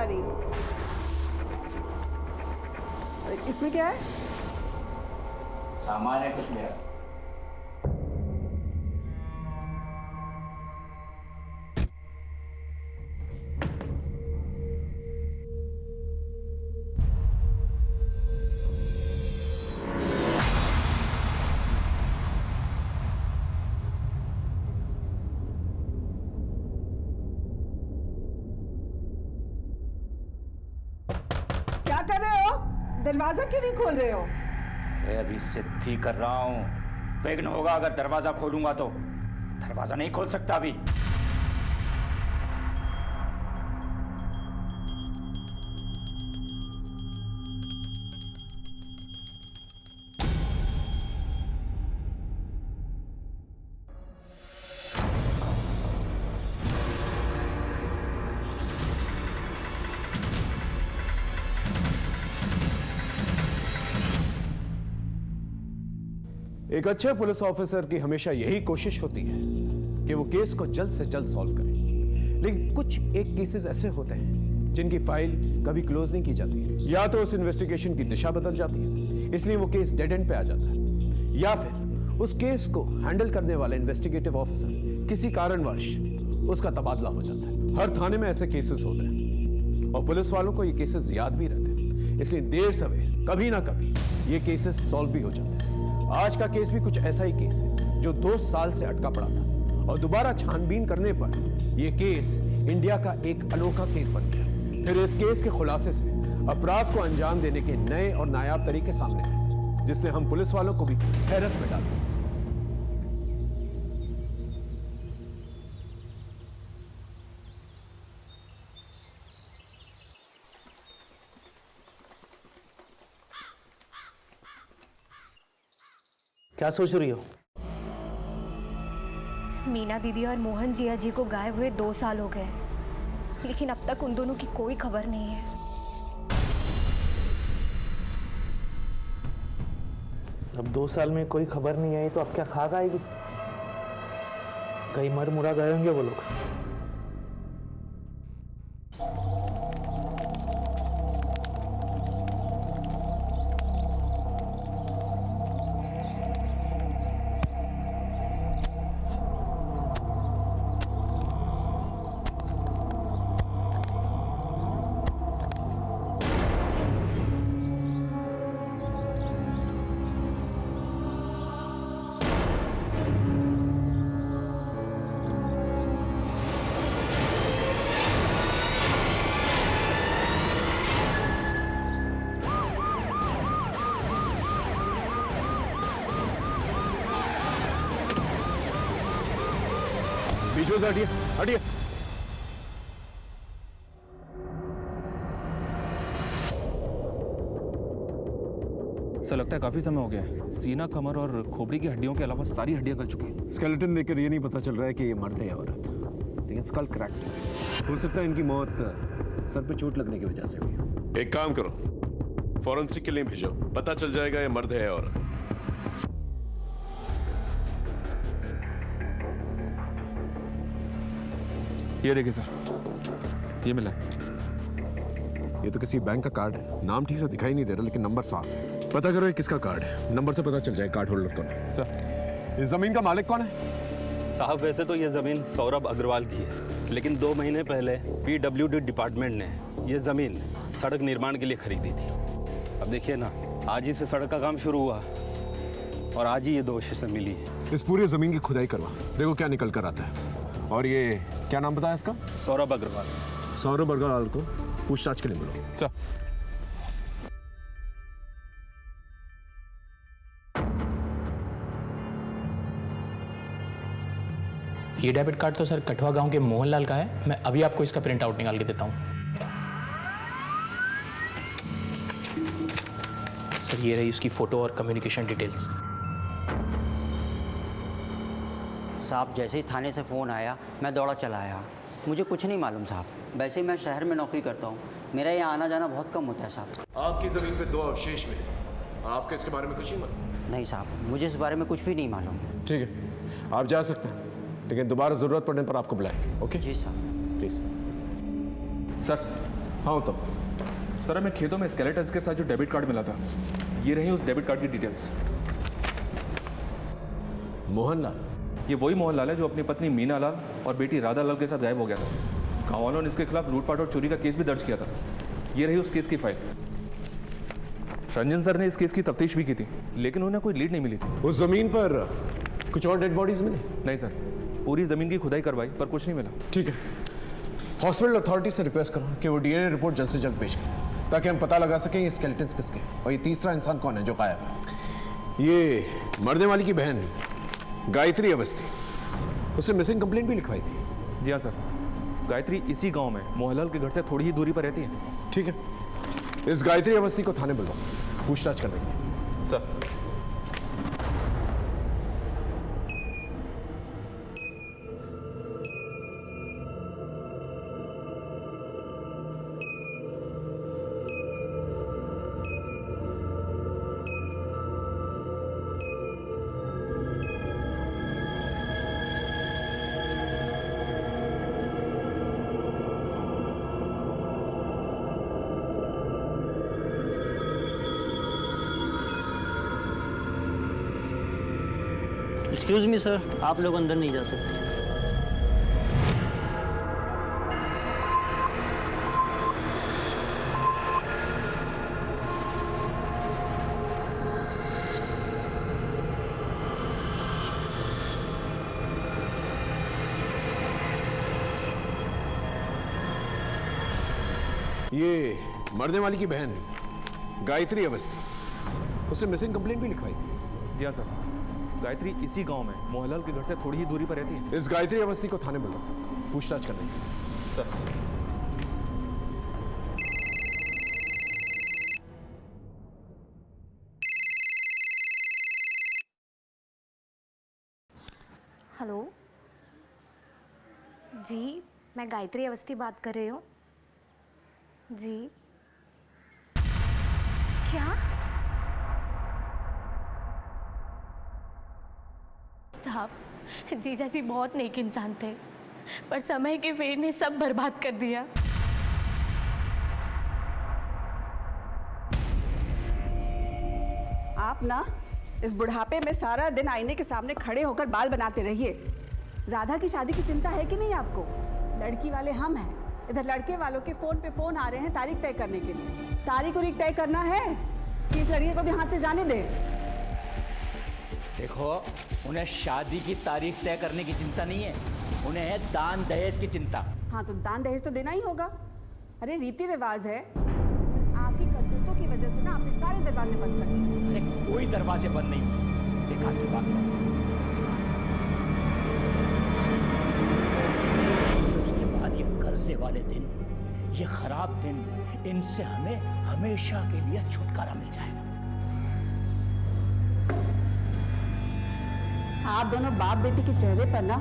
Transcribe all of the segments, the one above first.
सवारी। इसमें क्या है? सामान है कुछ मेरा। क्या कर रहे हो? दरवाजा क्यों नहीं खोल रहे हो? अभी सिद्धि कर रहा हूं। विघ्न होगा अगर दरवाजा खोलूंगा तो। दरवाजा नहीं खोल सकता अभी। एक अच्छे पुलिस ऑफिसर की हमेशा यही कोशिश होती है कि वो केस को जल्द से जल्द सॉल्व करे। लेकिन कुछ एक केसेस ऐसे होते हैं जिनकी फाइल कभी क्लोज नहीं की जाती है, या तो उस इन्वेस्टिगेशन की दिशा बदल जाती है, इसलिए वो केस डेड एंड पे आ जाता है, या फिर उस केस को हैंडल करने वाला इन्वेस्टिगेटिव ऑफिसर किसी कारणवश उसका तबादला हो जाता है। हर थाने में ऐसे केसेस होते हैं और पुलिस वालों को ये केसेस याद भी रहते हैं, इसलिए देर सवेर कभी ना कभी ये केसेस सॉल्व भी हो जाते हैं। आज का केस भी कुछ ऐसा ही केस है जो 2 साल से अटका पड़ा था और दोबारा छानबीन करने पर यह केस इंडिया का एक अनोखा केस बन गया। फिर इस केस के खुलासे से अपराध को अंजाम देने के नए और नायाब तरीके सामने आए, जिसने हम पुलिस वालों को भी हैरत में डाल दिया। क्या सोच रही हो? मीना दीदी और मोहन जिया जी को गायब हुए 2 साल हो गए, लेकिन अब तक उन दोनों की कोई खबर नहीं है। अब 2 साल में कोई खबर नहीं आई तो अब क्या खाक आएगी? कहीं मर मुरा गए होंगे वो लोग। बीच में से हटिए, हटिए। सर लगता है काफी समय हो गया है। सीना, कमर और खोपड़ी की हड्डियों के अलावा सारी हड्डियां गल चुकी हैं। स्केलेटन देखकर ये नहीं पता चल रहा है कि ये मर्द है या औरत, लेकिन स्कल क्रैक्ड है। हो सकता है इनकी मौत सर पे चोट लगने की वजह से हुई हो। एक काम करो, फॉरेंसिक के लिए भेजो, पता चल जाएगा ये मर्द है या औरत। ये देखिए सर, ये मिला है। ये तो किसी बैंक का कार्ड है, नाम ठीक से दिखाई नहीं दे रहा लेकिन नंबर साफ है। पता करो ये किसका कार्ड है, नंबर से पता चल जाए कार्ड होल्डर कौन है। सर इस जमीन का मालिक कौन है? साहब वैसे तो ये ज़मीन सौरभ अग्रवाल की है, लेकिन 2 महीने पहले PWD डिपार्टमेंट ने ये ज़मीन सड़क निर्माण के लिए खरीदी थी। अब देखिए ना, आज ही से सड़क का काम शुरू हुआ और आज ही ये दोषी से मिली है। इस पूरी जमीन की खुदाई करवा, देखो क्या निकल कर आता है। और ये क्या नाम बताया इसका? सौरभ अग्रवाल। सौरभ अग्रवाल को पूछताछ के लिए मिलो। सर ये डेबिट कार्ड तो सर कठुआ गांव के मोहनलाल का है। मैं अभी आपको इसका प्रिंट आउट निकाल के देता हूँ। सर ये रही उसकी फ़ोटो और कम्युनिकेशन डिटेल्स। साहब जैसे ही थाने से फ़ोन आया मैं दौड़ा चला आया। मुझे कुछ नहीं मालूम साहब, वैसे ही मैं शहर में नौकरी करता हूँ, मेरा यहाँ आना जाना बहुत कम होता है साहब। आपकी ज़मीन पे 2 अवशेष मिले, आपके इसके बारे में कुछ नहीं मालूम? नहीं साहब, मुझे इस बारे में कुछ भी नहीं मालूम। ठीक है, आप जा सकते हैं, लेकिन दोबारा ज़रूरत पड़ने पर आपको बुलाएंगे। ओके जी साहब। प्लीज़। सर हाँ उत्तम। सर मैं खेतों में स्केलेटन्स के साथ जो डेबिट कार्ड मिला था, ये रही उस डेबिट कार्ड की डिटेल्स। मोहनलाल? ये वही मोहनलाल है जो अपनी पत्नी मीना लाल और बेटी राधा लाल के साथ गायब हो गया था। गाँव वालों ने इसके खिलाफ लूटपाट और चोरी का केस भी दर्ज किया था। ये रही उस केस की फाइल। रंजन सर ने इस केस की तफ्तीश भी की थी, लेकिन उन्हें कोई लीड नहीं मिली थी। उस जमीन पर कुछ और डेड बॉडीज मिले? नहीं सर, पूरी जमीन की खुदाई करवाई पर कुछ नहीं मिला। ठीक है, हॉस्पिटल अथॉरिटी से रिक्वेस्ट करो कि वो डीएनए रिपोर्ट जल्द से जल्द पेश करें, ताकि हम पता लगा सकें ये स्केलेटन्स किसके हैं और ये तीसरा इंसान कौन है जो गायब है। ये मरने वाली की बहन गायत्री अवस्थी, उसने मिसिंग कंप्लेंट भी लिखवाई थी। जी हाँ सर, गायत्री इसी गांव में मोहनलाल के घर से थोड़ी ही दूरी पर रहती है। ठीक है, इस गायत्री अवस्थी को थाने बुलवाओ पूछताछ करने के लिए। सर। एक्सक्यूज़ मी सर, आप लोग अंदर नहीं जा सकते। ये मरने वाली की बहन गायत्री अवस्थी, उसने मिसिंग कंप्लेंट भी लिखवाई थी। जी हाँ सर, गायत्री इसी गांव में मोहनलाल के घर से थोड़ी ही दूरी पर रहती है। इस गायत्री अवस्थी को थाने बुलाओ पूछताछ करने के लिए। सर। हेलो जी, मैं गायत्री अवस्थी बात कर रही हूँ। जी क्या? साहब, जीजा जी बहुत नेक इंसान थे, पर समय के फेर ने सब बर्बाद कर दिया। आप ना इस बुढ़ापे में सारा दिन आईने के सामने खड़े होकर बाल बनाते रहिए। राधा की शादी की चिंता है कि नहीं आपको? लड़की वाले हम हैं, इधर लड़के वालों के फोन पे फोन आ रहे हैं तारीख तय करने के लिए। तारीख उरीख तय करना है कि इस लड़की को भी हाथ से जाने दे। देखो, उन्हें शादी की तारीख तय करने की चिंता नहीं है, उन्हें है दान दहेज की चिंता। हाँ तो दान दहेज तो देना ही होगा। अरे रीति रिवाज है, आपकी करतूतों की वजह से ना आपने सारे दरवाजे बंद कर दिए। अरे कोई दरवाजे बंद नहीं, देखा की बात नहीं। उसके बाद ये कर्जे वाले दिन, ये खराब दिन, इनसे हमें हमेशा के लिए छुटकारा मिल जाएगा। आप दोनों बाप बेटी के चेहरे पर ना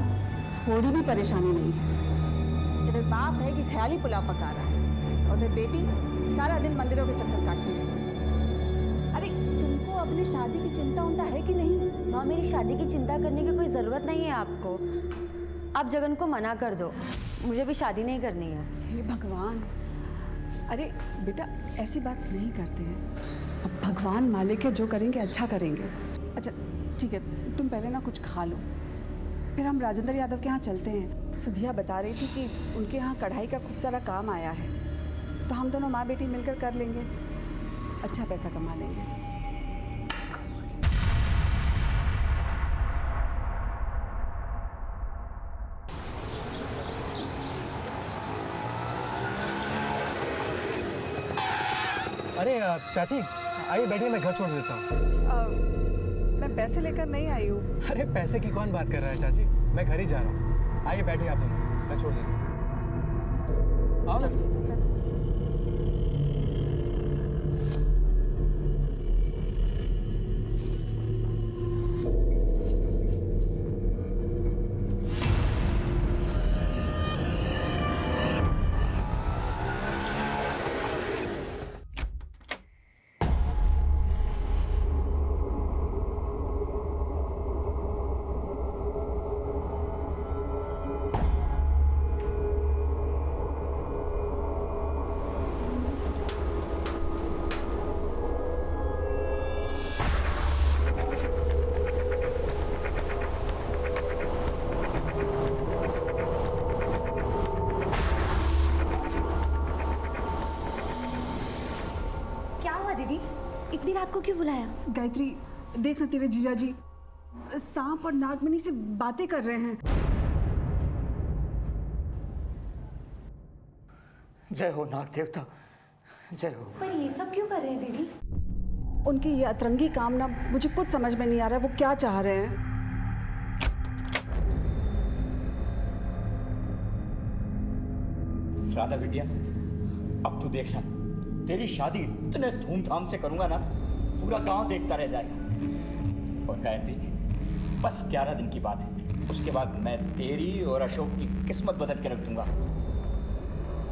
थोड़ी भी परेशानी नहीं है। इधर बाप है कि ख्याली पुलाव पका रहा है, और उधर बेटी सारा दिन मंदिरों के चक्कर काटती रहती है। अरे तुमको अपनी शादी की चिंता उनता है कि नहीं? माँ, मेरी शादी की चिंता करने की कोई ज़रूरत नहीं है आपको। आप जगन को मना कर दो, मुझे भी शादी नहीं करनी है। हे भगवान, अरे बेटा ऐसी बात नहीं करते हैं। अब भगवान मालिक है, जो करेंगे अच्छा करेंगे। अच्छा ठीक है, तुम पहले ना कुछ खा लो, फिर हम राजेंद्र यादव के यहाँ चलते हैं। सुधिया बता रही थी कि उनके यहाँ कढ़ाई का खूब सारा काम आया है, तो हम दोनों माँ बेटी मिलकर कर लेंगे, अच्छा पैसा कमा लेंगे। अरे चाची आइए बैठिए, मैं घर छोड़ देता हूँ। मैं पैसे लेकर नहीं आई हूँ। अरे पैसे की कौन बात कर रहा है चाची, मैं घर ही जा रहा हूँ। आइए बैठिए आप दोनों, मैं छोड़ देता हूँ। आओ ना। आपको क्यों बुलाया? गायत्री, देख ना तेरे जीजा जी सांप और नागमणि से बातें कर रहे हैं। जय हो नाग देवता, जय हो। पर ये सब क्यों कर रहे हैं दीदी? उनकी ये अतरंगी कामना मुझे कुछ समझ में नहीं आ रहा है, वो क्या चाह रहे हैं। राधा बिटिया, अब तू देखना, तेरी शादी इतने धूमधाम से करूंगा ना, पूरा गांव देखता रह जाएगा। और गायत्री, बस 11 दिन की बात है, उसके बाद मैं तेरी और अशोक की किस्मत बदल के रख दूंगा।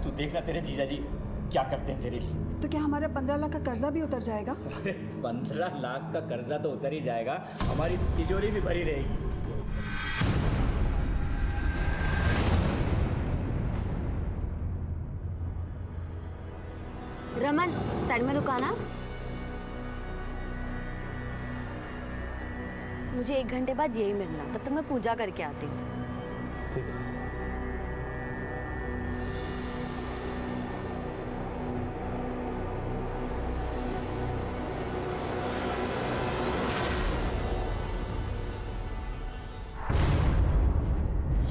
तू देखना तेरे जीजा जी क्या करते हैं तेरे लिए। तो क्या हमारा 15 लाख का कर्जा भी उतर जाएगा? अरे 15 लाख का कर्जा तो उतर ही जाएगा, हमारी तिजोरी भी भरी रहेगी। रमन, साइड में रुकाना। मुझे 1 घंटे बाद यही मिलना, तब तक मैं पूजा करके आती हूँ। ठीक है।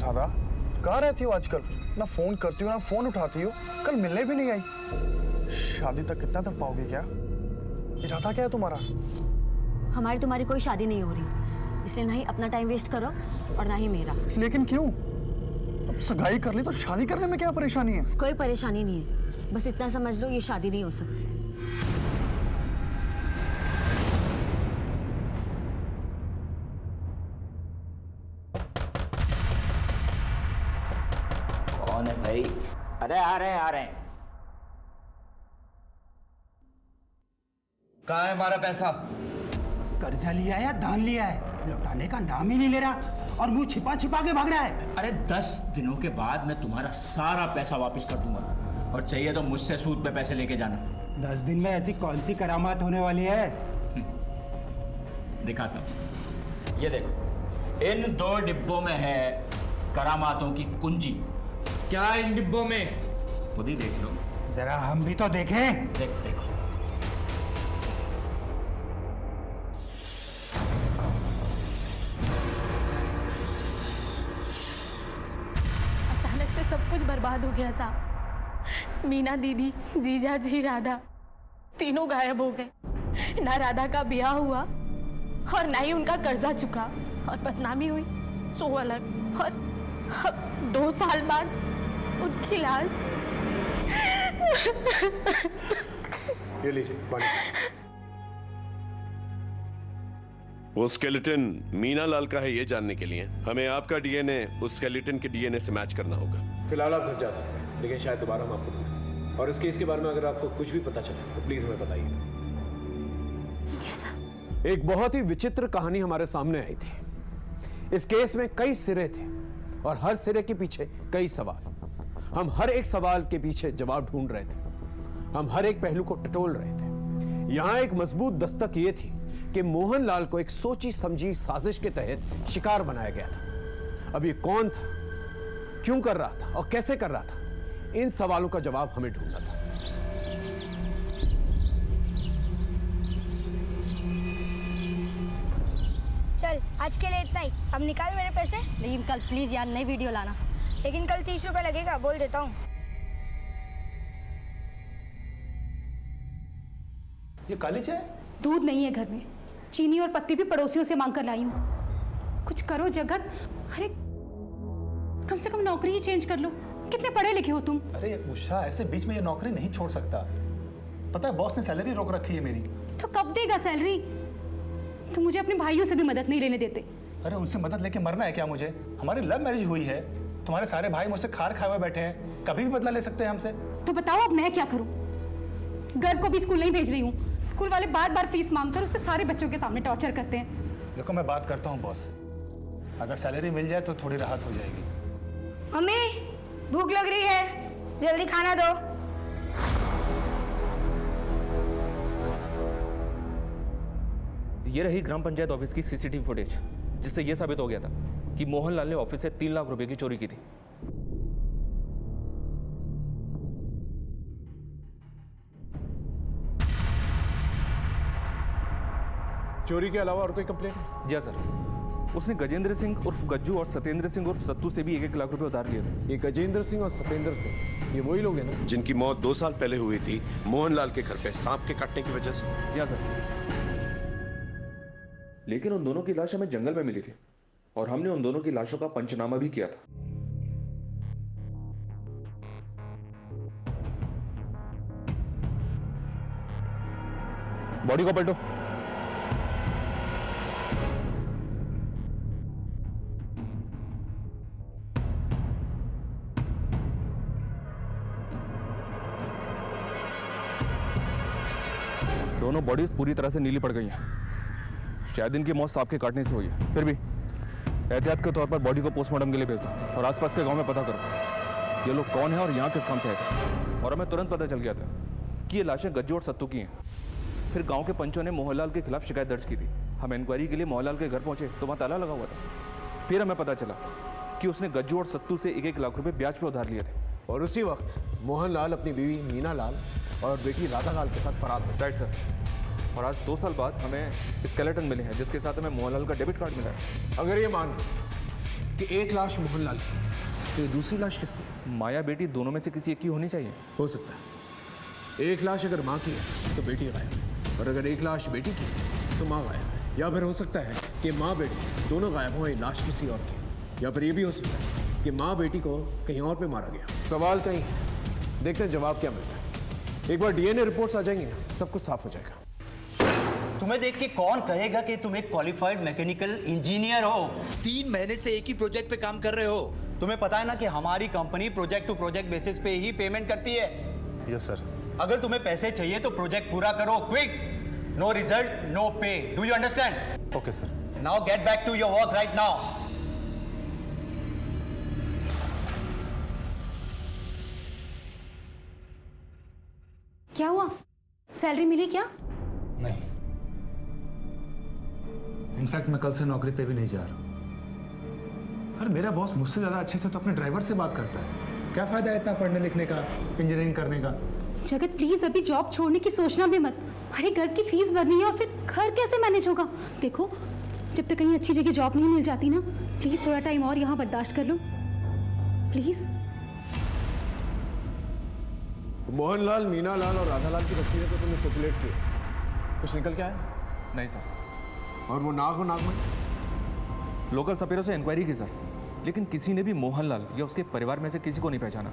राधा, कहाँ रहती हो आजकल? ना फोन करती हो ना फोन उठाती हो, कल मिलने भी नहीं आई। शादी तक कितना तक पाओगे क्या? इरादा क्या है तुम्हारा? हमारी तुम्हारी कोई शादी नहीं हो रही, इसलिए ना ही अपना टाइम वेस्ट करो और ना ही मेरा। लेकिन क्यों? अब सगाई कर ली तो शादी करने में क्या परेशानी है? कोई परेशानी नहीं है, बस इतना समझ लो ये शादी नहीं हो सकती। कौन है भाई? अरे आ रहे हैं। कहाँ है हमारा पैसा? कर्जा लिया है, दान लिया है, लौटाने का नाम ही नहीं ले रहा और मुंह छिपा छिपा के भाग रहा है। अरे 10 दिनों के बाद मैं तुम्हारा सारा पैसा वापस कर दूंगा, और चाहिए तो मुझसे सूद पे पैसे लेके जाना। 10 दिन में ऐसी कौन सी करामात होने वाली है? दिखाता हूँ, ये देखो, इन 2 डिब्बों में है करामातों की कुंजी। क्या इन डिब्बों में? खुद ही देख लो। जरा हम भी तो देखें। देखो। अचानक से सब कुछ बर्बाद हो गया साहब। मीना दीदी, जीजा जी, राधा, तीनों गायब हो गए। ना राधा का ब्याह हुआ और ना ही उनका कर्जा चुका, और बदनामी हुई सो अलग। और अब 2 साल बाद उनकी लाश। ये लीजिए पानी। वो स्केलेटन मीना लाल का है ये जानने के लिए हमें आपका डीएनए उस स्केलेटन के डीएनए से मैच करना होगा। फिलहाल आप घर जा सकते हैं, लेकिन शायद दोबारा हम आपको बुलाएं। और इस केस के बारे में अगर आपको कुछ भी पता चले तो प्लीज हमें बताइए। ठीक है साहब। एक बहुत ही विचित्र कहानी हमारे सामने आई थी। इस केस में कई सिरे थे और हर सिरे के पीछे कई सवाल। हम हर एक सवाल के पीछे जवाब ढूंढ रहे थे, हम हर एक पहलू को टटोल रहे थे। यहां एक मजबूत दस्तक यह थी कि मोहनलाल को एक सोची समझी साजिश के तहत शिकार बनाया गया था। अब ये कौन था, क्यों कर रहा था और कैसे कर रहा था, इन सवालों का जवाब हमें ढूंढना था। चल आज के लिए इतना ही, अब निकाल मेरे पैसे। लेकिन कल प्लीज यार नई वीडियो लाना। लेकिन कल 30 रुपए लगेगा, बोल देता हूँ। ये काली चाय? दूध नहीं है घर में, चीनी और पत्ती भी पड़ोसियों से मांग कर लाई हूँ। कुछ करो जगत। अरे कम से कम नौकरी ही चेंज कर लो, कितने पढ़े लिखे हो तुम। अरे उषा, ऐसे बीच में ये नौकरी नहीं छोड़ सकता। पता है बॉस ने सैलरी रोक रखी है मेरी। तो कब देगा सैलरी? तुम मुझे अपने भाइयों से भी मदद नहीं लेने देते। अरे उनसे मदद लेके मरना है क्या मुझे? हमारी लव मैरिज हुई है, तुम्हारे सारे भाई मुझसे खार खाए हुए बैठे हैं, कभी भी बदला ले सकते हैं हमसे। तो बताओ अब मैं क्या करूं? गर्व को भी स्कूल नहीं भेज रही हूँ, स्कूल वाले बार बार फीस मांगकर उसे सारे बच्चों के सामने टॉर्चर करते हैं। देखो मैं बात करता हूँ बॉस, अगर सैलरी मिल जाए तो थोड़ी राहत हो जाएगी। मम्मी भूख लग रही है, जल्दी खाना दो। ये रही ग्राम पंचायत ऑफिस की सीसीटीवी फुटेज, जिससे यह साबित हो गया था कि मोहनलाल ने ऑफिस से 3 लाख रुपए की चोरी की थी। चोरी के अलावा और कोई कंप्लेंट है? जी हाँ सर, उसने गजेंद्र सिंह उर्फ गज्जू और सत्येंद्र सिंह उर्फ सत्तू से भी 1-1 लाख रुपए उधार लिए थे। ये गजेंद्र सिंह और सत्येंद्र सिंह ये वही लोग हैं ना जिनकी मौत 2 साल पहले हुई थी मोहनलाल के घर पे सांप के काटने की वजह से? जी हाँ सर। लेकिन उन दोनों की लाश हमें जंगल में मिली थी और हमने उन दोनों की लाशों का पंचनामा भी किया था। बॉडी को पलटो। दोनों बॉडीज पूरी तरह से नीली पड़ गई हैं। शायद इनकी मौत सांप के काटने से हुई है। फिर भी एहतियात के तौर पर बॉडी को पोस्टमार्टम के लिए भेज दो और आसपास के गांव में पता करो ये लोग कौन है और यहाँ किस काम से आए थे। और हमें तुरंत पता चल गया था कि ये लाशें गज्जू और सत्तू की हैं। फिर गांव के पंचों ने मोहनलाल के खिलाफ शिकायत दर्ज की थी। हम इंक्वायरी के लिए मोहनलाल के घर पहुंचे तो वहाँ ताला लगा हुआ था। फिर हमें पता चला कि उसने गज्जू और सत्तू से 1-1 लाख रुपए ब्याज पे उधार लिए थे। और उसी वक्त मोहनलाल अपनी बीवी मीना लाल और बेटी राधा लाल के साथ फरार थे। Right sir. और आज 2 साल बाद हमें स्केलेटन मिले हैं जिसके साथ हमें मोहनलाल का डेबिट कार्ड मिला है। अगर ये मान कि एक लाश मोहनलाल की तो ये दूसरी लाश किसकी? माया बेटी दोनों में से किसी एक की होनी चाहिए। हो सकता है एक लाश अगर माँ की है तो बेटी गायब है, और अगर एक लाश बेटी की है तो माँ गायब है। या फिर हो सकता है कि माँ बेटी दोनों गायब हो, ये लाश किसी और की। या फिर ये भी हो सकता है कि माँ बेटी को कहीं और पे मारा गया। सवाल कहीं है, देखते हैं जवाब क्या मिलता है। एक बार डीएनए रिपोर्ट्स आ जाएंगी ना, सब कुछ साफ हो जाएगा। तुम्हें देख के कौन कहेगा कि तुम एक क्वालिफाइड मैकेनिकल इंजीनियर हो? 3 महीने से एक ही प्रोजेक्ट पे काम कर रहे हो। तुम्हें पता है ना कि हमारी company project to project basis पे ही पेमेंट करती है। Yes sir. अगर तुम्हें पैसे चाहिए तो प्रोजेक्ट पूरा करो, quick. No result no pay. Do you understand? Okay sir. Now get back to your work right now. क्या हुआ? सैलरी मिली क्या? नहीं, इनफैक्ट मैं कल से नौकरी पे भी नहीं जा रहा। अरे मेरा बॉस मुझसे ज्यादा अच्छे से तो अपने ड्राइवर से बात करता है। क्या फायदा है इतना पढ़ने लिखने का, इंजीनियरिंग करने का? जगत प्लीज अभी जॉब छोड़ने की सोचना भी मत। अरे घर की फीस भरनी है और फिर घर कैसे मैनेज होगा? देखो जब तक कहीं अच्छी जगह जॉब नहीं मिल जाती ना, प्लीज थोड़ा टाइम और यहाँ बर्दाश्त कर लो प्लीज। मोहनलाल, मीना लाल और राधा लाल की तस्वीरें तो तुमने सर्कुलेट की, कुछ निकल के आया? नहीं सर। और वो नागमणि? लोकल सपेरों से इंक्वायरी की सर, लेकिन किसी ने भी मोहनलाल या उसके परिवार में से किसी को नहीं पहचाना।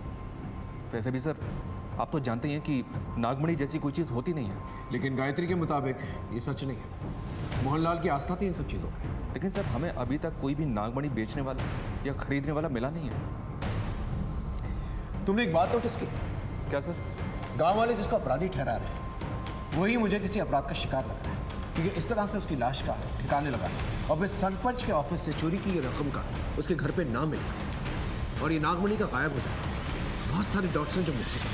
वैसे भी सर आप तो जानते ही हैं कि नागमणि जैसी कोई चीज़ होती नहीं है। लेकिन गायत्री के मुताबिक ये सच नहीं है। मोहनलाल की आस्था थी इन सब चीज़ों में। लेकिन सर हमें अभी तक कोई भी नागमणि बेचने वाला या खरीदने वाला मिला नहीं है। तुमने एक बात नोटिस की? क्या सर? गांव वाले जिसको अपराधी ठहरा रहे हैं वही मुझे किसी अपराध का शिकार लग रहा है, क्योंकि इस तरह से उसकी लाश का ठिकाने लगा और फिर सरपंच के ऑफिस से चोरी की रकम का उसके घर पे नाम मिला और ये नागमणि का गायब हो जाए। बहुत सारे डॉट्स हैं जो मिसिंग हैं।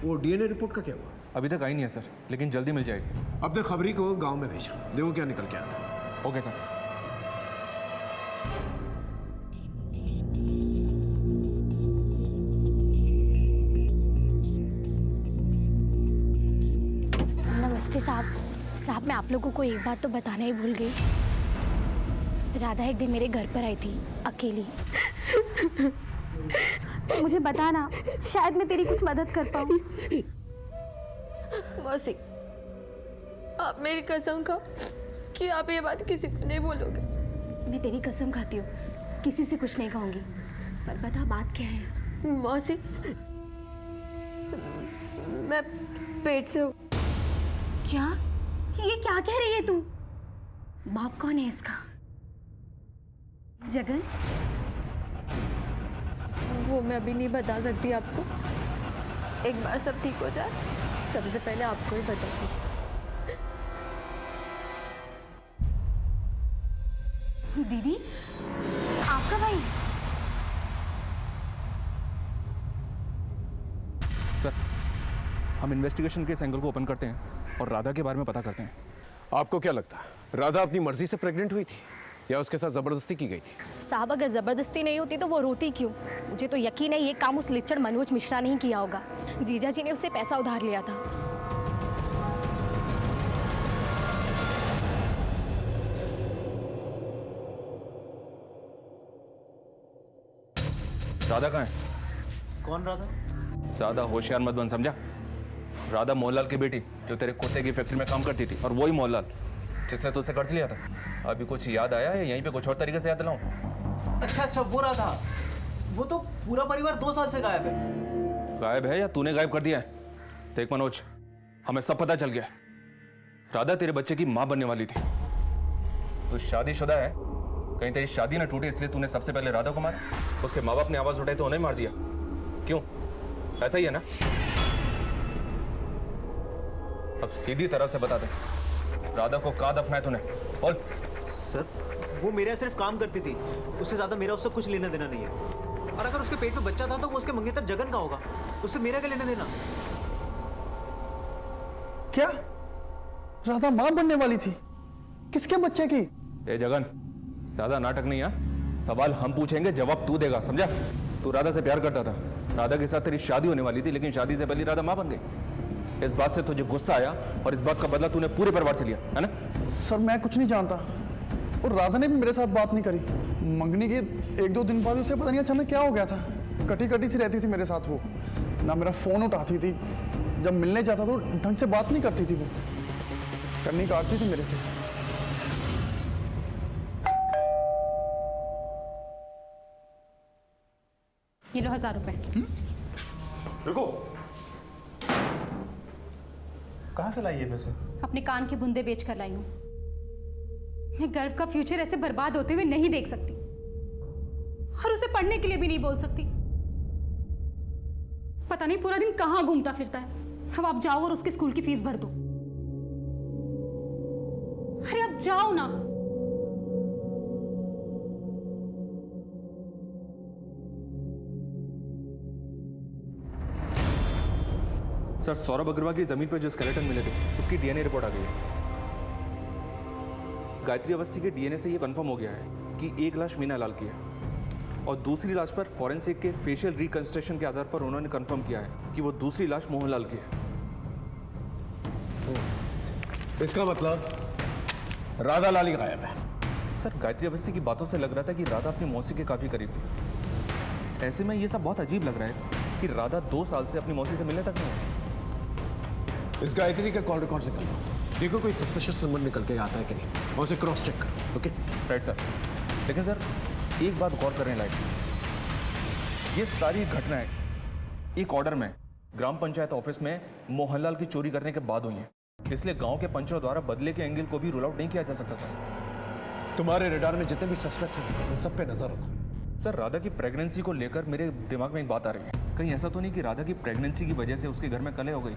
वो डीएनए रिपोर्ट का क्या हुआ? अभी तक आई नहीं है सर, लेकिन जल्दी मिल जाएगी। अपने खबरी को गांव में भेजो, देखो क्या निकल के आता है। Okay sir. नमस्ते साहब, मैं आप लोगों को एक बात तो बताना ही भूल गई। राधा एक दिन मेरे घर पर आई थी अकेली। मुझे बताना, शायद मैं तेरी कुछ मदद कर पाऊँ। मौसी, आप मेरी कसम खाओ कि आप ये बात किसी को नहीं बोलोगे। मैं तेरी कसम खाती हूँ, किसी से कुछ नहीं कहूँगी। पर बता बात क्या है? मौसी, मैं पेट से हूँ। क्या? ये क्या कह रही है तू? बाप कौन है इसका? जगन? वो मैं अभी नहीं बता सकती आपको। एक बार सब ठीक हो जाए, सबसे पहले आपको ही बताऊंगी। दीदी, आपका भाई? सर, हम इन्वेस्टिगेशन के इस एंगल को ओपन करते हैं और राधा के बारे में पता करते हैं। आपको क्या लगता है राधा अपनी मर्जी से प्रेग्नेंट हुई थी या उसके साथ जबरदस्ती की गई थी? साहब, अगर जबरदस्ती नहीं होती तो वो रोती क्यों? मुझे तो यकीन है ये काम उस लिच्चड़ मनोज मिश्रा ने ही किया होगा। जीजा जी ने उससे पैसा उधार लिया था। राधा कहाँ है? कौन राधा? ज्यादा होशियार मत बन, समझा? राधा मोहनलाल की बेटी जो तेरे कुत्ते की फैक्ट्री में काम करती थी, और वही मोहनलाल जिसने तुझसे कर्ज लिया था। अभी कुछ याद आया है? यहीं पे कुछ और तरीके से याद दिलाऊं? अच्छा अच्छा, वो राधा। वो तो पूरा परिवार 2 साल से गायब है। गायब है या तूने गायब कर दिया है? देख मनोज, हमें सब पता चल गया। राधा तेरे बच्चे की मां बनने वाली थी। तू शादीशुदा है, कहीं तेरी शादी ना टूटे इसलिए तूने सबसे पहले राधा को मारा। उसके माँ बाप ने आवाज उठाई तो उन्हें मार दिया। क्यों? ऐसा ही है ना? अब सीधी तरह से बता दे, राधा को कहाँ दफनाया तूने? बोल। सर, वो मेरे यहाँ सिर्फ काम करती थी, उससे ज्यादा मेरा उससे कुछ लेना देना नहीं है। और अगर उसके पेट में बच्चा था तो वो उसके मंगेतर जगन का होगा, उससे मेरा क्या लेना देना? क्या राधा मां बनने वाली थी? किसके बच्चे की? ए जगन, ज्यादा नाटक नहीं है। सवाल हम पूछेंगे, जवाब तू देगा, समझा? तू राधा से प्यार करता था, राधा के साथ तेरी शादी होने वाली थी, लेकिन शादी से पहले राधा मां बन गई। इस बात से तुझे गुस्सा आया और इस बात का बदला तूने पूरे परिवार से लिया, है ना? सर, मैं कुछ नहीं जानता, और राधा ने भी मेरे साथ बात नहीं करी। मंगनी के 1-2 दिन बाद उसे पता नहीं अचानक क्या हो गया था। कटी कटी सी रहती थी मेरे साथ वो, ना मेरा फोन उठाती थी, जब मिलने जाता तो ढंग से बात नहीं करती थी, वो करनी काटती थी मेरे से। ये लो 1000 रुपए। रुको, कहाँ से लाई ये पैसे? अपने कान के बुंदे बेच कर लाई हूं। मैं गर्व का फ्यूचर ऐसे बर्बाद होते हुए नहीं देख सकती, और उसे पढ़ने के लिए भी नहीं बोल सकती। पता नहीं पूरा दिन कहाँ घूमता फिरता है। अब आप जाओ और उसके स्कूल की फीस भर दो। अरे अब जाओ ना। सर, सौरभ अग्रवाल की जमीन पर जो स्केलेटन मिले थे उसकी डीएनए रिपोर्ट आ गई है। गायत्री अवस्थी के डीएनए से यह कंफर्म हो गया है कि एक लाश मीना लाल की है, और दूसरी लाश पर फॉरेंसिक के फेशियल रिकंस्ट्रक्शन के आधार पर उन्होंने कंफर्म किया है कि वो दूसरी लाश मोहनलाल की है। इसका मतलब राधा लाली गायब है। सर, गायत्री अवस्थी की बातों से लग रहा था कि राधा अपनी मौसी के काफी करीब थी। ऐसे में ये सब बहुत अजीब लग रहा है कि राधा 2 साल से अपनी मौसी से मिलने तक नहीं आई। इस गायत्री का कॉल रिकॉर्ड से कर लो, देखो कोई सस्पिशियस नंबर निकल के आता है कि नहीं, और उसे क्रॉस चेक करो। Okay right sir. लेकिन सर, एक बात गौर करने लायक, ये सारी घटनाएं एक ऑर्डर में ग्राम पंचायत ऑफिस में मोहनलाल की चोरी करने के बाद हुई हैं, इसलिए गांव के पंचों द्वारा बदले के एंगल को भी रूल आउट नहीं किया जा सकता सर। तुम्हारे रडार में जितने भी सस्पेक्ट हैं उन सब पे नजर रखो। सर, राधा की प्रेगनेंसी को लेकर मेरे दिमाग में एक बात आ रही है। कहीं ऐसा तो नहीं कि राधा की प्रेगनेंसी की वजह से उसके घर में कलह हो गई,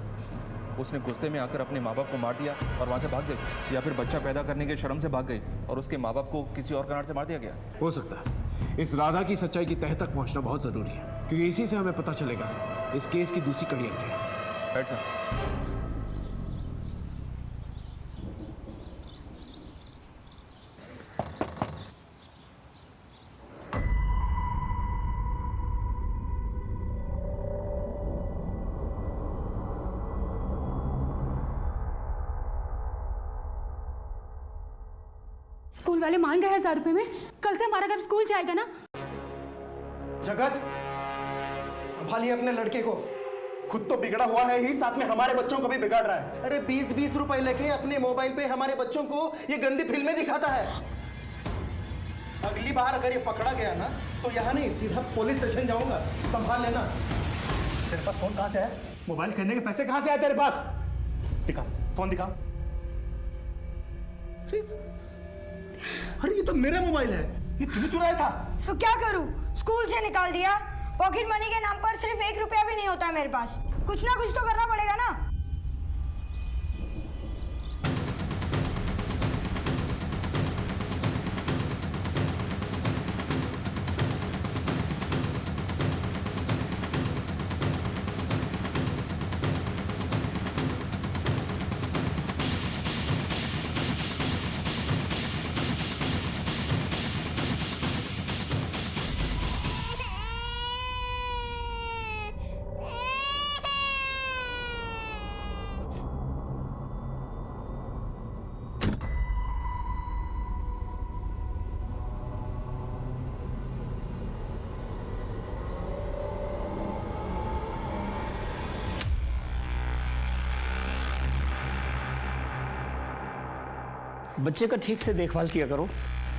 उसने गुस्से में आकर अपने माँ बाप को मार दिया और वहाँ से भाग गई, या फिर बच्चा पैदा करने के शर्म से भाग गई और उसके माँ बाप को किसी और कारण से मार दिया गया? हो सकता है। इस राधा की सच्चाई की तह तक पहुंचना बहुत जरूरी है, क्योंकि इसी से हमें पता चलेगा इस केस की दूसरी कड़ी क्या है। Right sir. स्कूल वाले मान गए 1000 रुपए में। कल से हमारा घर स्कूल जाएगा ना। जगत, संभालिए अपने लड़के को, खुद तो बिगड़ा हुआ है ही, साथ में हमारे बच्चों को भी बिगाड़ रहा है। अरे 20-20 रुपए लेके अपने मोबाइल पे हमारे बच्चों को ये गंदी फिल्में दिखाता है। अगली बार अगर ये पकड़ा गया ना तो यहाँ नहीं, सीधा पुलिस स्टेशन जाऊंगा। संभाल लेना। तेरे पास फोन कहाँ से है? मोबाइल खरीदने के पैसे कहाँ से आए तेरे पास? दिखा, फोन दिखा। अरे ये तो मेरा मोबाइल है, ये तूने चुराया था। तो क्या करूं? स्कूल से निकाल दिया। पॉकेट मनी के नाम पर सिर्फ 1 रुपया भी नहीं होता मेरे पास। कुछ ना कुछ तो करना पड़ेगा ना। बच्चे का ठीक से देखभाल किया करो।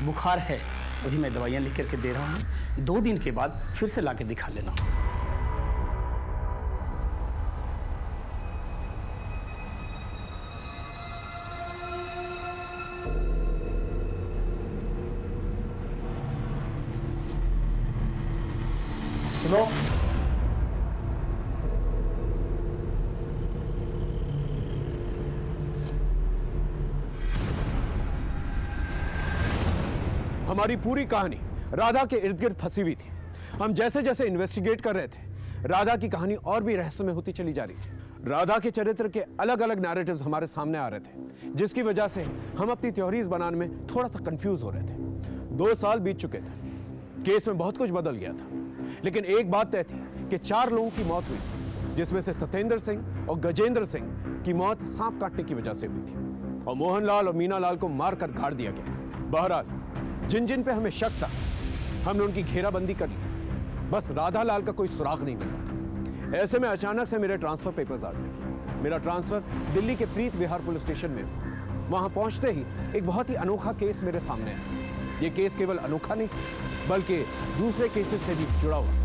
बुखार है, वही मैं दवाइयाँ लिख करके दे रहा हूँ। 2 दिन के बाद फिर से ला के दिखा लेना। सुनो, हमारी पूरी कहानी राधा के इर्द गिर्द फंसी हुई थी। हम जैसे जैसे इन्वेस्टिगेट कर रहे थे, राधा की कहानी और भी रहस्यमय होती चली जा रही थी। राधा के चरित्र के अलग अलग नैरेटिव्स हमारे सामने आ रहे थे, जिसकी वजह से हम अपनी थ्योरीज बनाने में थोड़ा सा कंफ्यूज हो रहे थे। 2 साल बीत चुके थे, केस में बहुत कुछ बदल गया था, लेकिन एक बात तय थी कि 4 लोगों की मौत हुई थी, जिसमें से सत्येंद्र सिंह और गजेंद्र सिंह की मौत सांप काटने की वजह से हुई थी, और मोहनलाल और मीनालाल को मारकर गाड़ दिया गया था। बहरहाल जिन जिन पे हमें शक था, हमने उनकी घेराबंदी कर ली। बस राधा लाल का कोई सुराग नहीं मिल रहा था। ऐसे में अचानक से मेरे ट्रांसफर पेपर्स आ गए। मेरा ट्रांसफर दिल्ली के प्रीत विहार पुलिस स्टेशन में। वहां पहुंचते ही एक बहुत ही अनोखा केस मेरे सामने आया। ये केस केवल अनोखा नहीं, बल्कि दूसरे केसेस से भी जुड़ा हुआ था।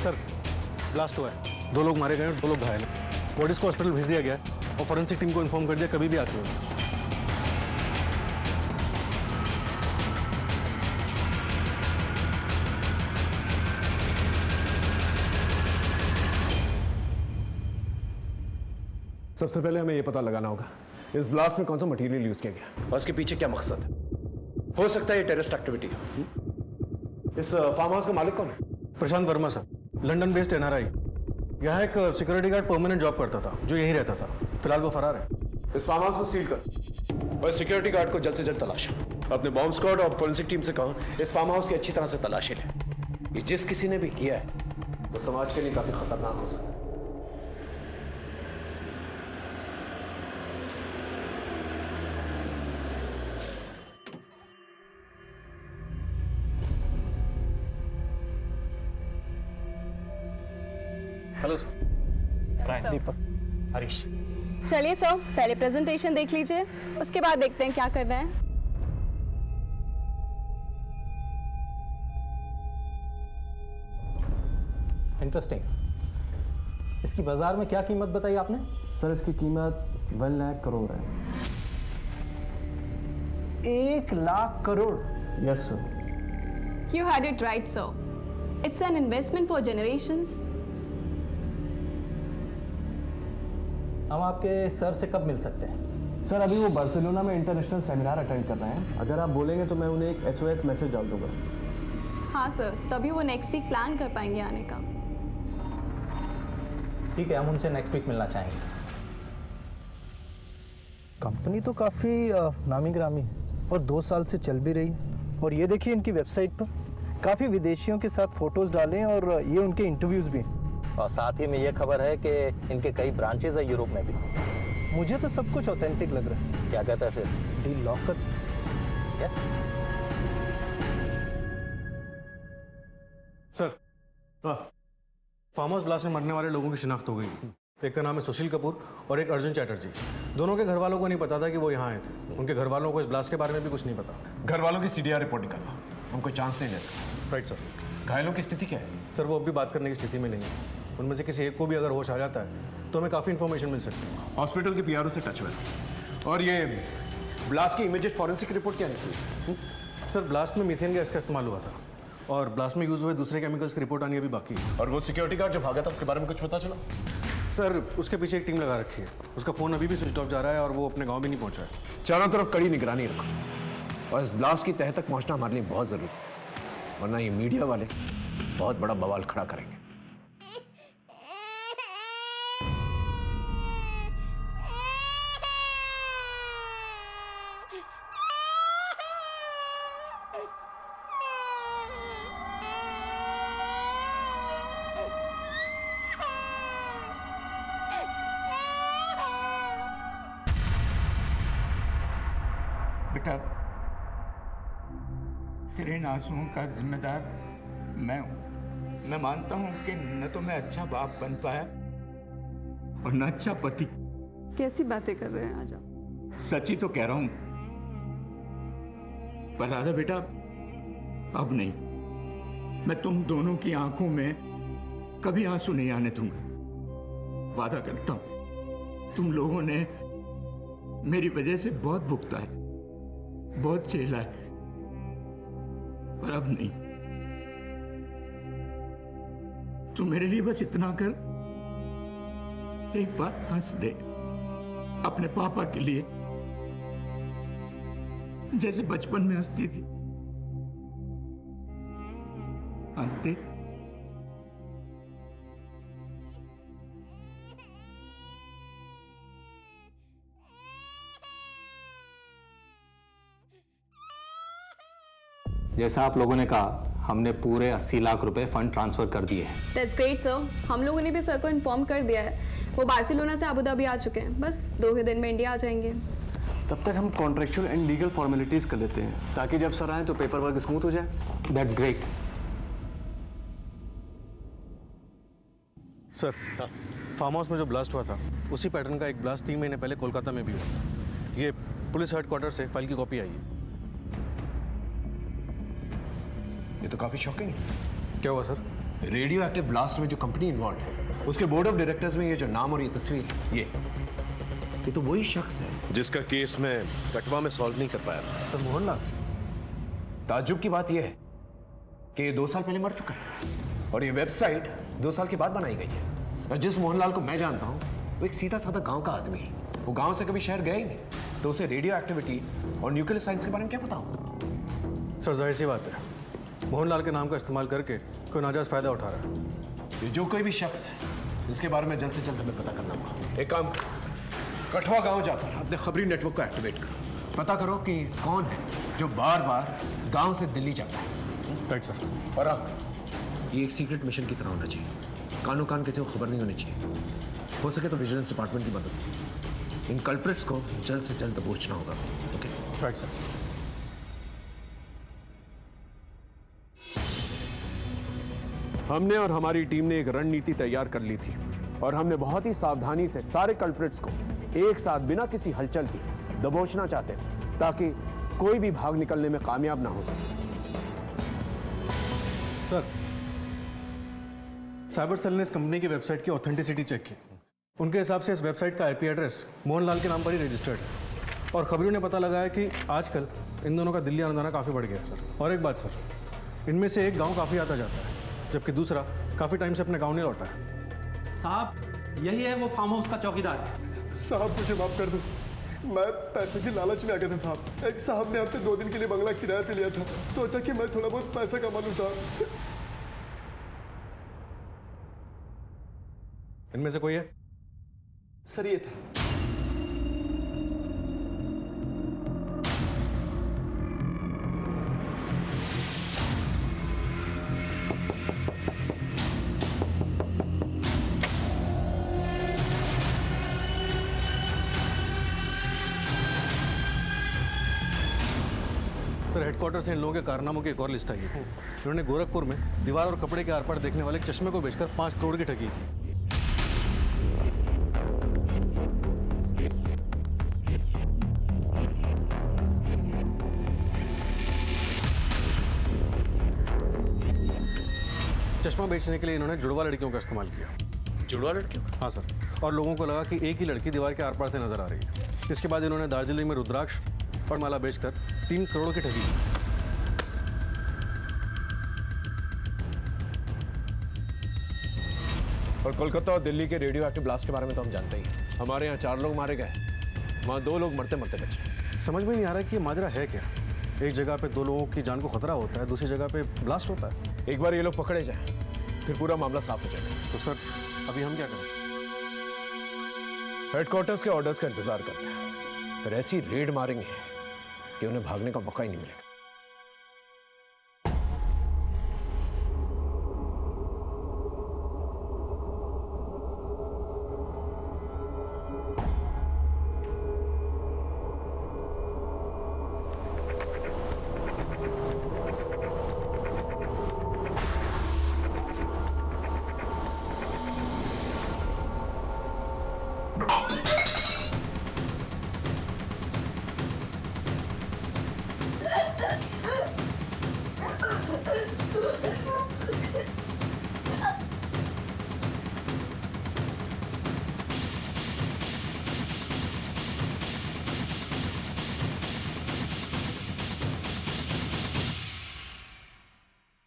सर, ब्लास्ट हुआ है। 2 लोग मारे गए और 2 लोग घायल हैं। बॉडीज को हॉस्पिटल भेज दिया गया है और फॉरेंसिक टीम को इन्फॉर्म कर दिया, कभी भी आते हो। सबसे पहले हमें यह पता लगाना होगा इस ब्लास्ट में कौन सा मटेरियल यूज किया गया और उसके पीछे क्या मकसद है। हो सकता है ये टेररिस्ट एक्टिविटी हो। इस फार्म हाउस का मालिक कौन है? Prashant Varma sir, London based NRI। यहाँ एक सिक्योरिटी गार्ड परमानेंट जॉब करता था, जो यहीं रहता था। फिलहाल वो फरार है। इस फार्म हाउस को सील कर और सिक्योरिटी गार्ड को जल्द से जल्द तलाशो। अपने बॉम्ब स्क्वाड और फोरेंसिक टीम से कहो इस फार्म हाउस की अच्छी तरह से तलाशी ले। ये जिस किसी ने भी किया है वो समाज के लिए काफी खतरनाक हो सकता है। Hello sir. दीपक, हरीश। चलिए सर, पहले प्रेजेंटेशन देख लीजिए, उसके बाद देखते हैं क्या करना है। इंटरेस्टिंग। इसकी बाजार में क्या कीमत बताई आपने? सर, इसकी कीमत 1 लाख करोड़ है। 1 lakh crore? Yes sir. You had it right, sir. It's an investment for generations. हम आपके सर से कब मिल सकते हैं? सर, अभी वो बार्सिलोना में इंटरनेशनल सेमिनार अटेंड कर रहे हैं। अगर आप बोलेंगे तो मैं उन्हें एक SOS मैसेज डाल दूंगा। हाँ सर, तभी वो नेक्स्ट वीक प्लान कर पाएंगे आने का। ठीक है, हम उनसे नेक्स्ट वीक मिलना चाहेंगे। कंपनी तो काफ़ी नामी ग्रामी और 2 साल से चल भी रही। और ये देखिए इनकी वेबसाइट पर काफ़ी विदेशियों के साथ फोटोज़ डालें और ये उनके इंटरव्यूज़ भी। और साथ ही में ये खबर है कि इनके कई ब्रांचेज है यूरोप में भी। मुझे तो सब कुछ ऑथेंटिक लग रहा है। क्या कहता है फिर? डील लॉक कर। क्या? सर, फार्म हाउस ब्लास्ट में मरने वाले लोगों की शिनाख्त हो गई। एक का नाम है सुशील कपूर और एक अर्जुन चैटर्जी। दोनों के घर वालों को नहीं पता था कि वो यहाँ आए थे। उनके घर वालों को इस ब्लास्ट के बारे में भी कुछ नहीं पता। घर वालों की CDR रिपोर्ट निकलवा, हम कोई चांस नहीं ले सकते। Right sir. घायलों की स्थिति क्या है? सर, वो अब भी बात करने की स्थिति में नहीं है। उनमें से किसी एक को भी अगर होश आ जाता है तो हमें काफ़ी इन्फॉर्मेशन मिल सकती है। हॉस्पिटल के पीआरओ से टच में। और ये ब्लास्ट की इमीडिएट फॉरेंसिक रिपोर्ट क्या निकली? सर ब्लास्ट में मीथेन गैस का इस्तेमाल हुआ था और ब्लास्ट में यूज़ हुए दूसरे केमिकल्स की रिपोर्ट आनी अभी बाकी है। और वो सिक्योरिटी गार्ड जो भागा था उसके बारे में कुछ पता चला? सर उसके पीछे एक टीम लगा रखी है, उसका फ़ोन अभी भी स्विच ऑफ जा रहा है और वो अपने गाँव भी नहीं पहुँचा है। चारों तरफ कड़ी निगरानी रखो और इस ब्लास्ट की तह तक पहुंचना हमारे लिए बहुत ज़रूरी है, वरना ये मीडिया वाले बहुत बड़ा बवाल खड़ा करेंगे। बेटा, तेरे इन आंसुओं का जिम्मेदार मैं हूं। मैं मानता हूं कि न तो मैं अच्छा बाप बन पाया और न अच्छा पति। कैसी बातें कर रहे हैं आज आप? सच ही तो कह रहा हूं। पर राधा बेटा, अब नहीं। मैं तुम दोनों की आंखों में कभी आंसू नहीं आने दूंगा। वादा करता हूं। तुम लोगों ने मेरी वजह से बहुत भुगता है, बहुत झेला है, पर अब नहीं। तू मेरे लिए बस इतना कर, एक बार हंस दे अपने पापा के लिए, जैसे बचपन में हंसती थी। हंस दे। जैसा आप लोगों ने कहा, हमने पूरे 80 लाख रुपए फंड ट्रांसफर कर दिए हैं। That's great sir. हम लोगों ने भी सर को इन्फॉर्म कर दिया है। वो बार्सिलोना से अबू धाबी आ चुके हैं, बस 2 ही दिन में इंडिया आ जाएंगे। तब तक हम कॉन्ट्रेक्चुअल एंड लीगल फॉर्मेलिटीज कर लेते हैं ताकि जब सर आए तो पेपर वर्क स्मूथ हो जाए। That's great. Sir farm house में जो ब्लास्ट हुआ था उसी पैटर्न का एक ब्लास्ट 3 महीने पहले कोलकाता में भी हुआ। ये पुलिस हेडक्वार्टर से फाइल की कॉपी आई है। ये तो काफी शॉकिंग है। क्या हुआ सर? रेडियो एक्टिव ब्लास्ट में जो कंपनी इन्वॉल्व है उसके बोर्ड ऑफ डायरेक्टर्स में ये जो नाम और ये तस्वीर, ये तो वही शख्स है जिसका केस मैं कटवा में सॉल्व नहीं कर पाया। सर मोहनलाल। ताज्जुब की बात यह है कि ये 2 साल पहले मर चुका है और ये वेबसाइट 2 साल के बाद बनाई गई है। और जिस मोहनलाल को मैं जानता हूँ वो एक सीधा साधा गांव का आदमी है। वो गांव से कभी शहर गया ही नहीं, तो उसे रेडियो एक्टिविटी और न्यूक्लियर साइंस के बारे में क्या पता होगा? सर जाहिर सी बात है, मोहनलाल के नाम का इस्तेमाल करके कोई नाजायज फायदा उठा रहा है। ये जो कोई भी शख्स है इसके बारे में जल्द से जल्द हमें पता करना होगा। एक काम करो, कठवा गांव जाकर अपने खबरी नेटवर्क को एक्टिवेट करो। पता करो कि कौन है जो बार बार गांव से दिल्ली जाता है। Right sir. और अब ये एक सीक्रेट मिशन की तरह होना चाहिए। कानों कान किसी को खबर नहीं होनी चाहिए। हो सके तो विजिलेंस डिपार्टमेंट की मदद। इन कल्प्रिट्स को जल्द से जल्द दबोचना होगा। ओके? Right sir. हमने और हमारी टीम ने एक रणनीति तैयार कर ली थी और हमने बहुत ही सावधानी से सारे कल्प्रिट्स को एक साथ बिना किसी हलचल के दबोचना चाहते थे ताकि कोई भी भाग निकलने में कामयाब ना हो सके। सर साइबर सेल ने इस कंपनी की वेबसाइट की ऑथेंटिसिटी चेक की। उनके हिसाब से इस वेबसाइट का आईपी एड्रेस मोहनलाल के नाम पर ही रजिस्टर्ड है और खबरों ने पता लगाया कि आजकल इन दोनों का दिल्ली आना जाना काफ़ी बढ़ गया सर। और एक बात सर, इनमें से एक गांव काफ़ी आता जाता है जबकि दूसरा काफ़ी टाइम से अपने गांव नहीं लौटा है। साहब यही है वो फार्म हाउस का चौकीदार। साहब मुझे माफ कर दो, मैं पैसे की लालच में आ गया था साहब। एक साहब ने आपसे 2 दिन के लिए बंगला किराए पे लिया था, सोचा कि मैं थोड़ा बहुत पैसा कमा लूं साहब। इनमें से कोई है? सर ये था। सर हेडक्वार्टर से इन लोगों के कारनामों की एक और लिस्ट आई है। इन्होंने गोरखपुर में दीवार और कपड़े के आर पार देखने वाले चश्मे को बेचकर 5 करोड़ की ठगी की। चश्मा बेचने के लिए इन्होंने जुड़वा लड़कियों का इस्तेमाल किया। जुड़वा लड़कियों का? हाँ सर, और लोगों को लगा कि एक ही लड़की दीवार के आर पार से नजर आ रही है। इसके बाद इन्होंने दार्जिलिंग में रुद्राक्ष और माला बेचकर 3 करोड़ की ठगी की। और कोलकाता और दिल्ली के रेडियो एक्टिव ब्लास्ट के बारे में तो हम जानते ही हैं। हमारे यहाँ 4 लोग मारे गए, वहाँ 2 लोग मरते मरते बचे। समझ में नहीं आ रहा कि ये माजरा है क्या। एक जगह पे 2 लोगों की जान को खतरा होता है, दूसरी जगह पे ब्लास्ट होता है। एक बार ये लोग पकड़े जाएं, फिर पूरा मामला साफ हो जाएगा। तो सर अभी हम क्या करें? हेडक्वार्टर्स के ऑर्डर्स का इंतजार करते हैं, फिर ऐसी रेड मारेंगे कि उन्हें भागने का मौका ही नहीं मिलेगा।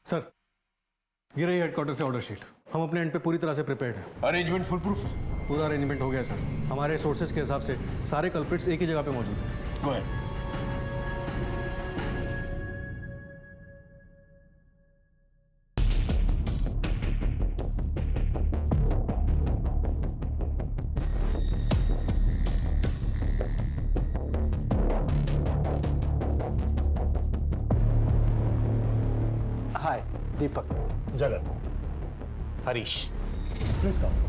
सर ये रही हेडक्वार्टर से ऑर्डर शीट। हम अपने एंड पे पूरी तरह से प्रिपेयर्ड हैं। अरेंजमेंट फुल प्रूफ है? पूरा अरेंजमेंट हो गया सर। हमारे सोर्सेज के हिसाब से सारे कल्प्रिट्स एक ही जगह पे मौजूद हैं। Go ahead. Hi, Deepak. Jagan. Harish. Please come.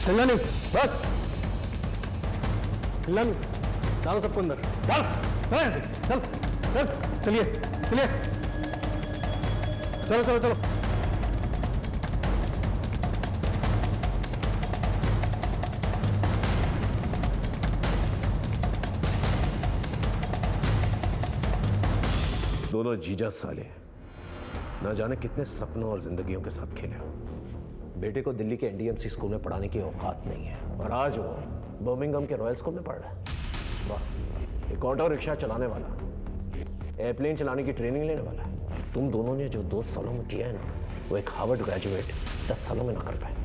हिलना नहीं, बस हिलना नहीं। डालो सबको अंदर, डाल चल यहाँ से, चल चल चलिए चलिए, चलो चलो चलो। दोनों जीजा साले ना जाने कितने सपनों और जिंदगियों के साथ खेले हो। बेटे को दिल्ली के एनडीएमसी स्कूल में पढ़ाने की औकात नहीं है और आज वो बर्मिंघम के रॉयल स्कूल में पढ़ रहा है। वाह, एक ऑटो रिक्शा चलाने वाला, एयरप्लेन चलाने की ट्रेनिंग लेने वाला है। तुम दोनों ने जो 2 सालों में किया है ना, वो एक हार्वर्ड ग्रेजुएट 10 सालों में ना कर पाए।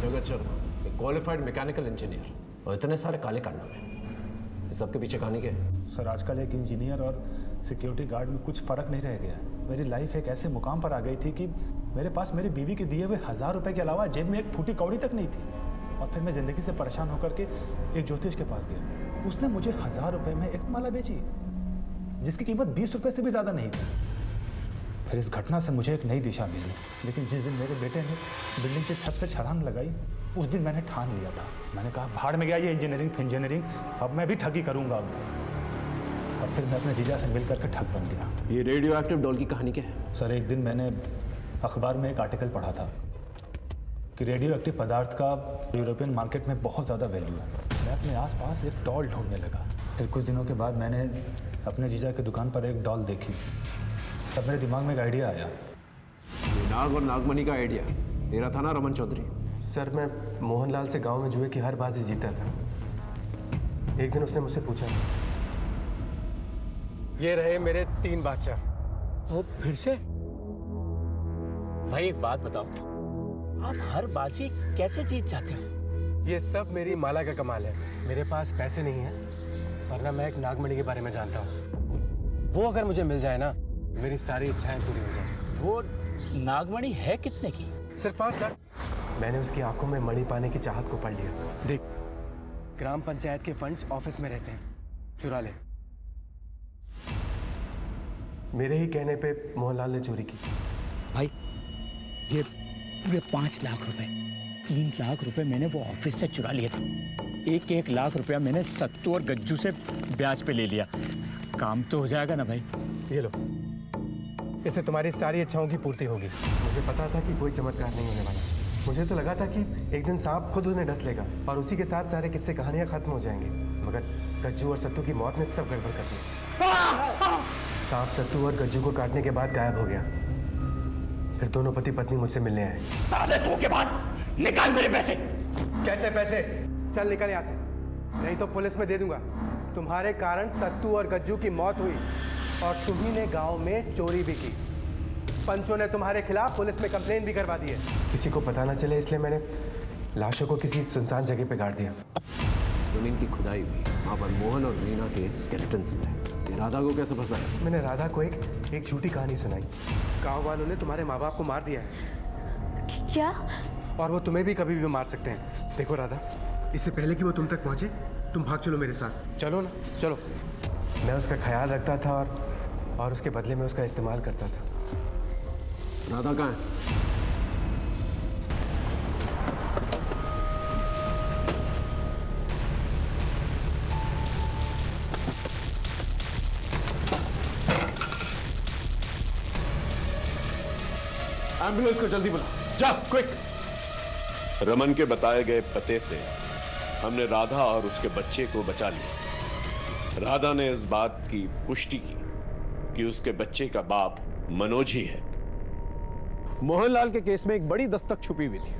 जगत शर्मा एक क्वालिफाइड मैकेनिकल इंजीनियर और इतने सारे काले कारनामे, इस सबके पीछे कहानी क्या है? सर आजकल एक इंजीनियर और सिक्योरिटी गार्ड में कुछ फ़र्क नहीं रह गया। मेरी लाइफ एक ऐसे मुकाम पर आ गई थी कि मेरे पास मेरी बीवी के दिए हुए 1000 रुपए के अलावा जेब में एक फूटी कौड़ी तक नहीं थी। और फिर मैं ज़िंदगी से परेशान होकर के एक ज्योतिष के पास गया। उसने मुझे 1000 रुपए में एक माला बेची जिसकी कीमत 20 रुपए से भी ज्यादा नहीं थी। फिर इस घटना से मुझे एक नई दिशा मिली, लेकिन जिस दिन मेरे बेटे ने बिल्डिंग की छत से छलांग लगाई उस दिन मैंने ठान लिया था। मैंने कहा भाड़ में गया ये इंजीनियरिंग, अब मैं भी ठगी करूंगा। और फिर मैं अपने जीजा से मिल करके ठग बन गया। ये रेडियो एक्टिव डॉल की कहानी क्या है? सर, एक दिन मैंने अखबार में एक आर्टिकल पढ़ा था कि रेडियो एक्टिव पदार्थ का यूरोपियन मार्केट में बहुत ज़्यादा वैल्यू है। मैं अपने आसपास एक डॉल ढूंढने लगा। फिर कुछ दिनों के बाद मैंने अपने जीजा की दुकान पर एक डॉल देखी। तब मेरे दिमाग में एक आइडिया आया। ये नाग और नागमणि का आइडिया तेरा था ना रमन चौधरी? सर, मैं मोहनलाल से गांव में जुए की हर बाजी जीता था। एक दिन उसने मुझसे पूछा, ये रहे मेरे 3 बादशाह। वो फिर से? भाई एक बात बताओ, आप हर बाजी कैसे जीत जाते हो? ये सब मेरी माला का कमाल है। मेरे पास पैसे नहीं है, वरना मैं एक नागमणि के बारे में जानता हूँ। वो अगर मुझे मिल जाए ना, मेरी सारी इच्छाएं पूरी हो जाए। वो नागमणि है कितने की? सिर्फ 5 लाख। मैंने उसकी आंखों में मणि पाने की चाहत को पढ़ लिया। देख, ग्राम पंचायत के फंड्स ऑफिस में रहते हैं, चुरा ले। मेरे ही कहने पे मोहनलाल ने चोरी की। भाई ये पूरे 5 लाख रुपए, 3 लाख रुपए मैंने वो ऑफिस से चुरा लिए थे। 1 लाख रुपया मैंने सत्तू और गज्जू से ब्याज पे ले लिया। काम तो हो जाएगा ना भाई? ये लो, इससे तुम्हारी सारी इच्छाओं की पूर्ति होगी। मुझे पता था कि कोई चमत्कार नहीं होने वाला। मुझे तो लगा था कि एक दिन सांप खुद उन्हें डस लेगा और उसी के साथ सारे किस्से कहानियां खत्म हो जाएंगे, मगर गज्जू और सत्तू की मौत ने सब गड़बड़ कर दिया। सांप सत्तू और गज्जू को काटने के बाद गायब हो गया। फिर दोनों पति पत्नी मुझसे मिलने आए। साले धोखेबाज, निकाल मेरे पैसे। कैसे पैसे? चल निकल यहाँ से, नहीं तो पुलिस में दे दूंगा। तुम्हारे कारण सत्तू और गज्जू की मौत हुई और तुम्ही ने गांव में चोरी भी की। पंचों ने तुम्हारे खिलाफ पुलिस में कंप्लेन भी करवा दी है। किसी को पता ना चले इसलिए मैंने लाशों को किसी सुनसान जगह पे गाड़ दिया। जमीन की खुदाई हुई, वहाँ पर मोहन और रीना के स्केलेटन्स मिले। ये राधा को कैसे फंसाया? मैंने राधा को एक झूठी कहानी सुनाई। गांव वालों ने तुम्हारे माँ बाप को मार दिया है। क्या? और वो तुम्हें भी कभी भी मार सकते हैं। देखो राधा, इससे पहले कि वो तुम तक पहुंचे, तुम भाग चलो मेरे साथ। चलो ना, चलो। मैं उसका ख्याल रखता था और उसके बदले में उसका इस्तेमाल करता था। राधा कहाँ है? एम्बुलेंस को जल्दी बुला, जा क्विक। रमन के बताए गए पते से हमने राधा और उसके बच्चे को बचा लिया। राधा ने इस बात की पुष्टि की कि उसके बच्चे का बाप मनोज ही है। मोहनलाल के केस में एक बड़ी दस्तक छुपी हुई थी।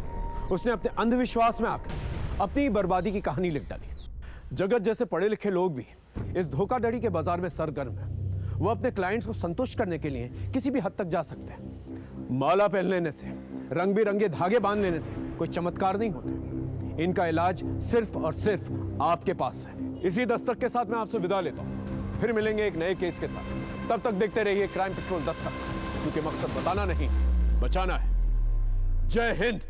उसने अपने अंधविश्वास में आकर अपनी बर्बादी की कहानी लिख डाली। जगत जैसे पढ़े लिखे लोग भी इस धोखाधड़ी के बाजार में सरगर्म हैं। वो अपने क्लाइंट्स को संतुष्ट करने के लिए किसी भी हद तक जा सकते हैं। माला पहन लेने से, रंग बिरंगे धागे बांध लेने से कोई चमत्कार नहीं होते। इनका इलाज सिर्फ और सिर्फ आपके पास है। इसी दस्तक के साथ मैं आपसे विदा लेता हूं। फिर मिलेंगे एक नए केस के साथ। तब तक देखते रहिए क्राइम पेट्रोल दस्तक, क्योंकि मकसद बताना नहीं, बचाना है। जय हिंद।